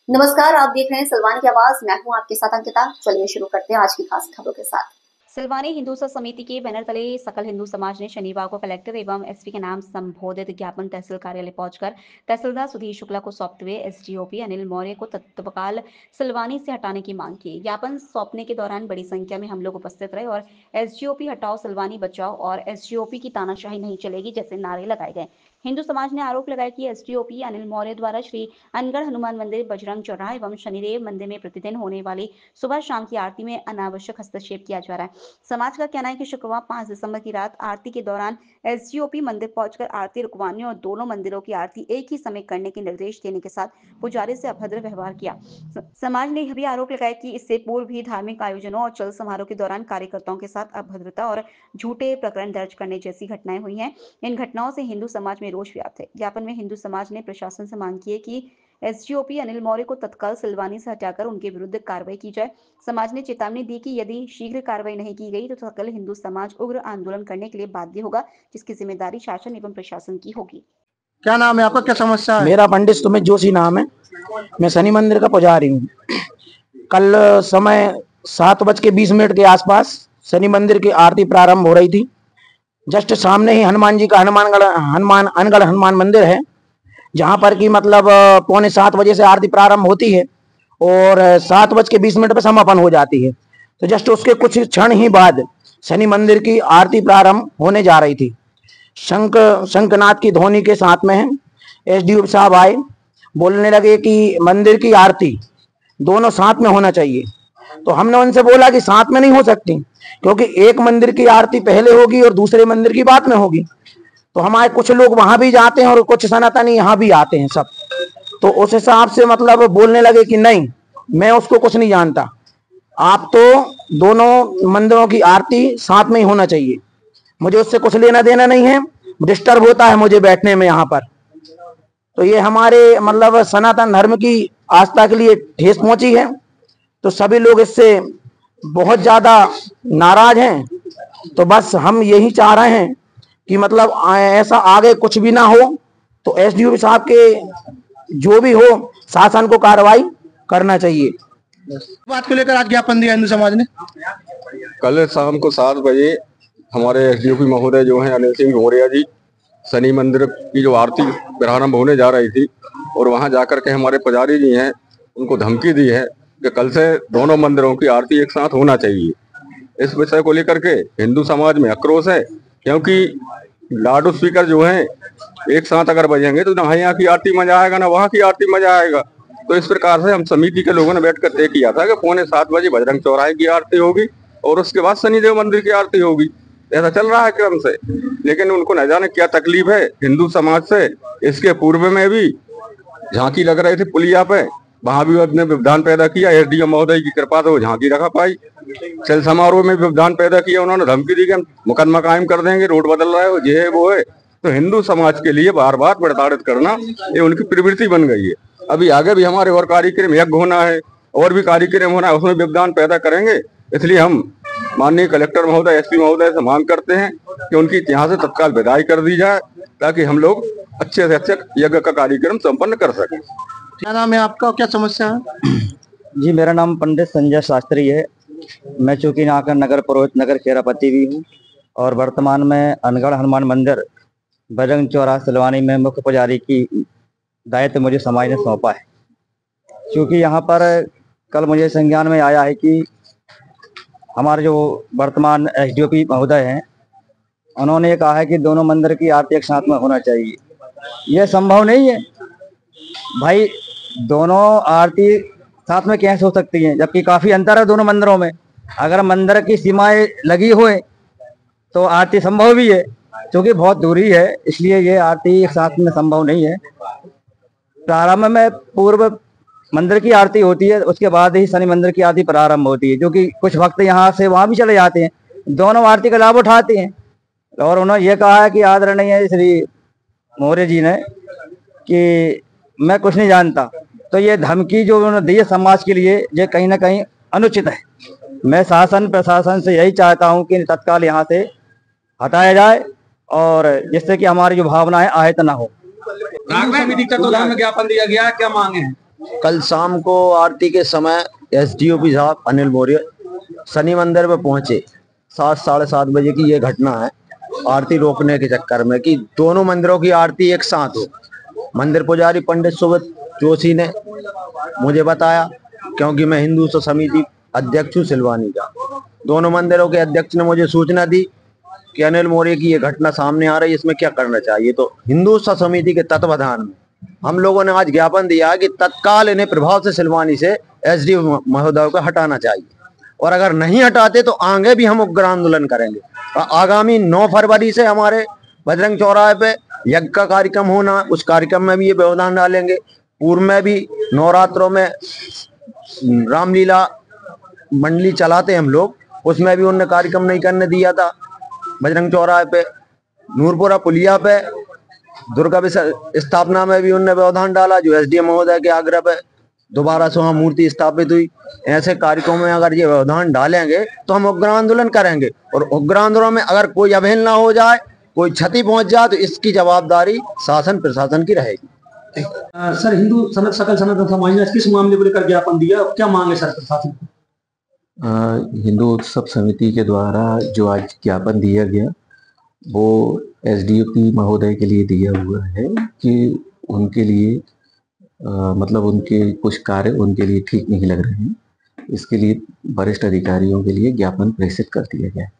नमस्कार, आप देख रहे हैं सिलवानी की आवाज। मैं हूं आपके साथ अंकिता। चलिए शुरू करते हैं आज की खास खबरों के साथ। सिलवानी हिंदू समिति के बैनर तले सकल हिंदू समाज ने शनिवार को कलेक्टर एवं एसपी के नाम संबोधित ज्ञापन तहसील कार्यालय पहुंचकर तहसीलदार सुधीर शुक्ला को सौंपते हुए एसडीओपी अनिल मौर्य को तत्काल सिलवानी से हटाने की मांग की। ज्ञापन सौंपने के दौरान बड़ी संख्या में हम लोग उपस्थित रहे और एसडीओपी हटाओ, सिलवानी बचाओ और एसडीओपी की तानाशाही नहीं चलेगी जैसे नारे लगाए गए। हिंदू समाज ने आरोप लगाया कि एसडीओपी अनिल मौर्य द्वारा श्री अनगढ़ हनुमान मंदिर, बजरंग चौराहा एवं शनिदेव मंदिर में प्रतिदिन होने वाली सुबह शाम की आरती में अनावश्यक हस्तक्षेप किया जा रहा है। समाज का कहना है कि शुक्रवार 5 दिसंबर की रात आरती के दौरान एसडीओपी मंदिर पहुंचकर आरती रुकवाने और दोनों मंदिरों की आरती एक ही समय करने के निर्देश देने के साथ पुजारी से अभद्र व्यवहार किया। समाज ने यह भी आरोप लगाया कि इससे पूर्व भी धार्मिक आयोजनों और चल समारोह के दौरान कार्यकर्ताओं के साथ अभद्रता और झूठे प्रकरण दर्ज करने जैसी घटनाएं हुई हैं। इन घटनाओं से हिंदू समाज में रोष व्याप्त है। ज्ञापन में हिंदू समाज ने प्रशासन से मांग की है कि एसडीओपी अनिल मौर्य को तत्काल सिलवानी से हटाकर उनके विरुद्ध कार्रवाई की जाए। समाज ने चेतावनी दी कि यदि शीघ्र कार्रवाई नहीं की गई तो सकल हिंदू समाज उग्र आंदोलन करने के लिए बाध्य होगा, जिसकी जिम्मेदारी शासन एवं प्रशासन की होगी। क्या नाम है आपका, क्या समस्या है? मेरा पंडित सुमित जोशी नाम है। मैं शनि मंदिर का पुजारी हूँ। कल समय 7:20 के आसपास शनि मंदिर की आरती प्रारंभ हो रही थी। जस्ट सामने ही हनुमान जी का अनगढ़ हनुमान मंदिर है, जहाँ पर कि मतलब 6:45 से आरती प्रारंभ होती है और 7:20 पर समापन हो जाती है। तो जस्ट उसके कुछ क्षण ही बाद शनि मंदिर की आरती प्रारंभ होने जा रही थी। शंखनाद की ध्वनि के साथ में एसडीओ साहब आए, बोलने लगे कि मंदिर की आरती दोनों साथ में होना चाहिए। तो हमने उनसे बोला कि साथ में नहीं हो सकती, क्योंकि एक मंदिर की आरती पहले होगी और दूसरे मंदिर की बाद में होगी। तो हमारे कुछ लोग वहां भी जाते हैं और कुछ सनातनी यहाँ भी आते हैं सब। तो उस हिसाब से मतलब बोलने लगे कि नहीं, मैं उसको कुछ नहीं जानता, आप तो दोनों मंदिरों की आरती साथ में ही होना चाहिए। मुझे उससे कुछ लेना देना नहीं है, डिस्टर्ब होता है मुझे बैठने में यहाँ पर। तो ये हमारे मतलब सनातन धर्म की आस्था के लिए ठेस पहुंची है। तो सभी लोग इससे बहुत ज्यादा नाराज हैं। तो बस हम यही चाह रहे हैं कि मतलब ऐसा आगे कुछ भी ना हो। तो एसडीओ साहब के जो भी हो, शासन को कार्रवाई करना चाहिए। बात को लेकर आज ज्ञापन दिया हिंदू समाज ने। कल शाम को 7 बजे हमारे एसडीओपी महोदय जो हैं अनिल सिंह मौर्य जी, शनि मंदिर की जो आरती प्रारंभ होने जा रही थी और वहां जाकर के हमारे पुजारी जी हैं, उनको धमकी दी है कि कल से दोनों मंदिरों की आरती एक साथ होना चाहिए। इस विषय को लेकर के हिंदू समाज में आक्रोश है, क्योंकि लाउड स्पीकर जो हैं एक साथ अगर बजेंगे तो ना यहाँ की आरती मजा आएगा ना वहाँ की आरती मजा आएगा। तो इस प्रकार से हम समिति के लोगों ने बैठकर तय किया था कि 6:45 बजे बजरंग चौराहे की आरती होगी और उसके बाद शनिदेव मंदिर की आरती होगी। ऐसा चल रहा है क्रम से, लेकिन उनको न जाने क्या तकलीफ है हिंदू समाज से। इसके पूर्व में भी झांकी लग रही थी पुलिया पे, वहां भी उसने व्यवधान पैदा किया। एसडीओ महोदय की कृपा से वो झांकी रखा पाई। चल समारोह में व्यवधान पैदा किया, उन्होंने धमकी दी कि हम मुकदमा कायम कर देंगे, रोड बदल रहा है, ये है वो है। तो हिंदू समाज के लिए बार बार प्रताड़ित करना ये उनकी प्रवृत्ति बन गई है। अभी आगे भी हमारे और कार्यक्रम यज्ञ होना है और भी कार्यक्रम होना है, उसमें व्यवधान पैदा करेंगे। इसलिए हम माननीय कलेक्टर महोदय, एसपी महोदय से मांग करते हैं कि उनकी यहाँ से तत्काल विदाई कर दी जाए, ताकि हम लोग अच्छे से अच्छे यज्ञ का कार्यक्रम संपन्न कर सकें। क्या नाम है आपका, क्या समस्या है? जी, मेरा नाम पंडित संजय शास्त्री है। मैं चूंकि यहाँ का नगर पुरोहित, नगर खेरापति भी हूँ और वर्तमान में अनगढ़ हनुमान मंदिर, बजरंग चौराहा, सिलवानी में मुख्य पुजारी की दायित्व मुझे समाज ने सौंपा है। क्योंकि यहाँ पर कल मुझे संज्ञान में आया है कि हमारे जो वर्तमान एसडीओपी महोदय हैं, उन्होंने कहा है कि दोनों मंदिर की आरती एक साथ में होना चाहिए। यह संभव नहीं है भाई, दोनों आरती साथ में कैसे हो सकती हैं, जबकि काफी अंतर है दोनों मंदिरों में। अगर मंदिर की सीमाएं लगी हुए तो आरती संभव भी है, क्योंकि बहुत दूरी है, इसलिए ये आरती एक साथ में संभव नहीं है। प्रारंभ में पूर्व मंदिर की आरती होती है, उसके बाद ही शनि मंदिर की आरती प्रारंभ होती है, जो कि कुछ भक्त यहाँ से वहां भी चले जाते हैं, दोनों आरती का लाभ उठाते हैं। और उन्होंने ये कहा है कि आदरणीय श्री मौर्य जी ने कि मैं कुछ नहीं जानता। तो ये धमकी जो उन्होंने दी है समाज के लिए, ये कहीं ना कहीं अनुचित है। मैं शासन प्रशासन से यही चाहता हूँ कि तत्काल यहाँ से हटाया जाए और जिससे कि हमारी जो भावनाएं आहत ना हो। समिति तत्वाधान में ज्ञापन दिया गया, क्या मांगे हैं? कल शाम को आरती के समय एसडीओपी साहब अनिल मौर्य शनि मंदिर पे पहुंचे। 7-7:30 बजे की ये घटना है, आरती रोकने के चक्कर में कि दोनों मंदिरों की आरती एक साथ हो। मंदिर पुजारी पंडित सुब्रत जोशी ने मुझे बताया, क्योंकि मैं हिंदू समिति अध्यक्ष हूँ सिलवानी का। दोनों मंदिरों के अध्यक्ष ने मुझे सूचना दी कि अनिल मौर्य की ये घटना सामने आ रही है, इसमें क्या करना चाहिए। तो हिंदू समिति के तत्वाधान में हम लोगों ने आज ज्ञापन दिया कि तत्काल इन्हें प्रभाव से सिलवानी से एसडीओ महोदय को हटाना चाहिए, और अगर नहीं हटाते तो आगे भी हम उग्र आंदोलन करेंगे। आगामी 9 फरवरी से हमारे बजरंग चौराहे पे यज्ञ का कार्यक्रम होना, उस कार्यक्रम में भी ये व्यवधान डालेंगे। पूर्व में भी नवरात्रों में रामलीला मंडली चलाते हम लोग, उसमें भी उन्होंने कार्यक्रम नहीं करने दिया था। बजरंग चौराहे पे, नूरपुरा पुलिया पे दुर्गा स्थापना में भी उन्होंने व्यवधान डाला, जो एसडीएम महोदय के आग्रह पे दोबारा से वहां मूर्ति स्थापित हुई। ऐसे कार्यक्रमों में अगर ये व्यवधान डालेंगे तो हम उग्र आंदोलन करेंगे, और उग्र आंदोलन में अगर कोई अवहेलना हो जाए, कोई क्षति पहुंच जाए, तो इसकी जवाबदारी शासन प्रशासन की रहेगी। सर, सकल सनातन समाज ने किस मामले को लेकर ज्ञापन दिया, क्या मांगे सर प्रशासन को? हिंदू उत्सव समिति के द्वारा जो आज ज्ञापन दिया गया वो एसडीओपी महोदय के लिए दिया हुआ है कि उनके लिए मतलब उनके कुछ कार्य उनके लिए ठीक नहीं लग रहे हैं। इसके लिए वरिष्ठ अधिकारियों के लिए ज्ञापन प्रेषित कर दिया गया है।